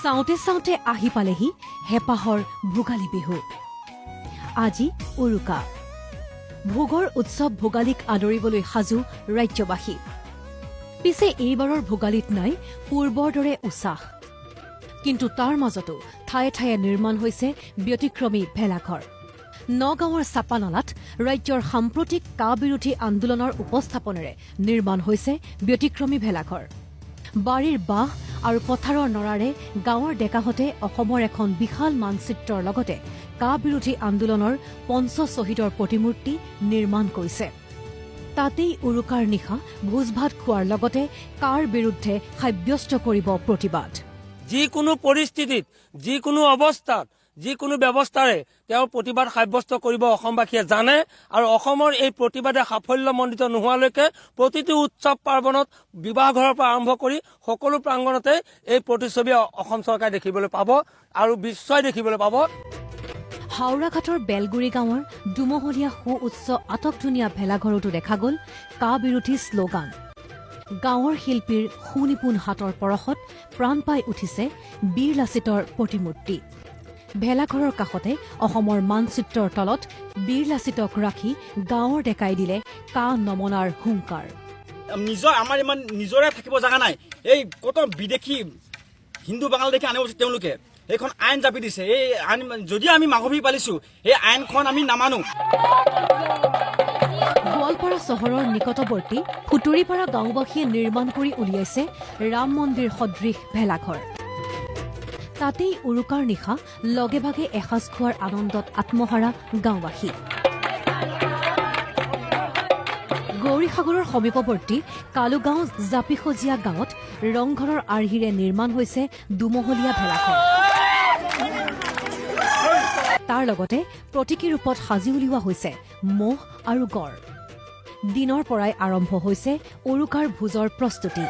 চাওঁতে চাওঁতে আহি পালেহি হেঁপাহৰ ভোগালী বিহু। আজি উৰুকা। ভোগৰ উৎসৱ ভোগালীক আদৰিবলৈ সাজু ৰাজ্যবাসী। পিছে এইবাৰৰ ভোগালীত নাই পূৰ্বৰ দৰে উৎসাহ, কিন্তু তাৰ মাজতো ঠায়ে ঠায়ে নিৰ্মাণ হৈছে ব্যতিক্ৰমী ভেলাঘৰ। নগাঁৱৰ চাপানলাত ৰাজ্যৰ সাম্প্ৰতিক কা বিৰোধী আন্দোলনৰ উপস্থাপনেৰে নিৰ্মাণ হৈছে ব্যতিক্ৰমী ভেলাঘৰ। বাৰীৰ বাঁহ আৰু পথাৰৰ নৰাৰে গাঁৱৰ ডেকাহঁতে অসমৰ এখন বিশাল মানচিত্ৰৰ লগতে কা বিৰোধী আন্দোলনৰ পঞ্চশ্বহীদৰ প্ৰতিমূৰ্তি নিৰ্মাণ কৰিছে। তাতেই উৰুকাৰ নিশা ভোজ ভাত খোৱাৰ লগতে কাৰ বিৰুদ্ধে সাব্যস্ত কৰিব প্ৰতিবাদ। যিকোনো পৰিস্থিতিত, যিকোনো অৱস্থাত, যিকোনো ব্যৱস্থাৰে তেওঁৰ প্ৰতিবাদ সাব্যস্ত কৰিব অসমবাসীয়ে জানে, আৰু অসমৰ এই প্ৰতিবাদে সাফল্যমণ্ডিত নোহোৱালৈকে প্ৰতিটো উৎসৱ পাৰ্বণত বিবাহ ঘৰৰ পৰা আৰম্ভ কৰি সকলো প্ৰাংগণতে এই প্ৰতিচ্ছবি অসম চৰকাৰে দেখিবলৈ পাব আৰু বিশ্বই দেখিবলৈ পাব। হাওৰাঘাটৰ বেলগুৰি গাঁৱৰ দুমহলীয়া সু উচ্চ আটকধুনীয়া ভেলাঘৰতো দেখা গ'ল কা বিৰোধী শ্লোগান। গাঁৱৰ শিল্পীৰ সুনিপুণ হাতৰ পৰশত প্ৰাণ পাই উঠিছে বীৰ লাচিতৰ প্ৰতিমূৰ্তি। ভেলাঘৰৰ কাষতে অসমৰ মানচিত্ৰৰ তলত বীৰ লাচিতক ৰাখি গাঁৱৰ ডেকাই দিলে কা নমনাৰ হুংকাৰ। আমাৰ ইমান নিজৰে থাকিব জেগা নাই, এই কত বিদেশী হিন্দু বাঙালী আনিব তেওঁলোকে এইখন আইন জাপি দিছে। এই আইন যদি আমি মাঘবী পালিছো, এই আইনখন আমি নামানো। গোৱালপাৰা চহৰৰ নিকটৱৰ্তী ফুটুৰিপাৰা গাঁওবাসীয়ে নিৰ্মাণ কৰি উলিয়াইছে ৰাম মন্দিৰ সদৃশ ভেলাঘৰ। তাতেই উৰুকাৰ নিশা লগে ভাগে এসাঁজ খোৱাৰ আনন্দত আত্মহাৰা গাঁওবাসী। গৌৰীসাগৰৰ সমীপৱৰ্তী কালুগাঁও জাপিসজীয়া গাঁৱত ৰংঘৰৰ আৰ্হিৰে নিৰ্মাণ হৈছে দুমহলীয়া ভেলাঘৰ। তাৰ লগতে প্ৰতীকী ৰূপত সাজি উলিওৱা হৈছে ম'হ আৰু গড়। দিনৰ পৰাই আৰম্ভ হৈছে উৰুকাৰ ভোজৰ প্ৰস্তুতি।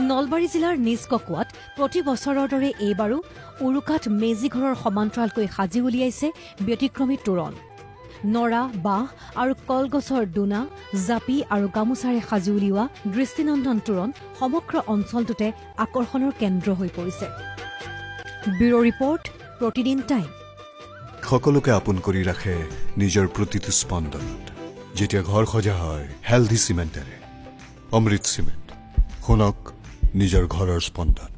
নলবাৰী জিলাৰ নিজ ককোৱাত প্ৰতি বছৰৰ দৰে এইবাৰো উৰুকাত মেজি ঘৰৰ সমান্তৰালকৈ সাজি উলিয়াইছে ব্যতিক্ৰমী তোৰণ। নৰা, বাঁহ আৰু কলগছৰ দোনা, জাপি আৰু গামোচাৰে সাজি উলিওৱা দৃষ্টিনন্দন তোৰণ সমগ্ৰ অঞ্চলটোতে আকৰ্ষণৰ কেন্দ্ৰ হৈ পৰিছে। ব্যুৰো ৰিপৰ্ট, প্ৰতিদিন টাইম। সকলোকে আপোন কৰি ৰাখে নিজৰ প্ৰতিটো স্পন্দনত। যেতিয়া ঘৰ সজা হয় হেল্ডি চিমেণ্টেৰে, অমৃত চিমেণ্ট, শুনক নিজৰ ঘৰৰ স্পন্দন।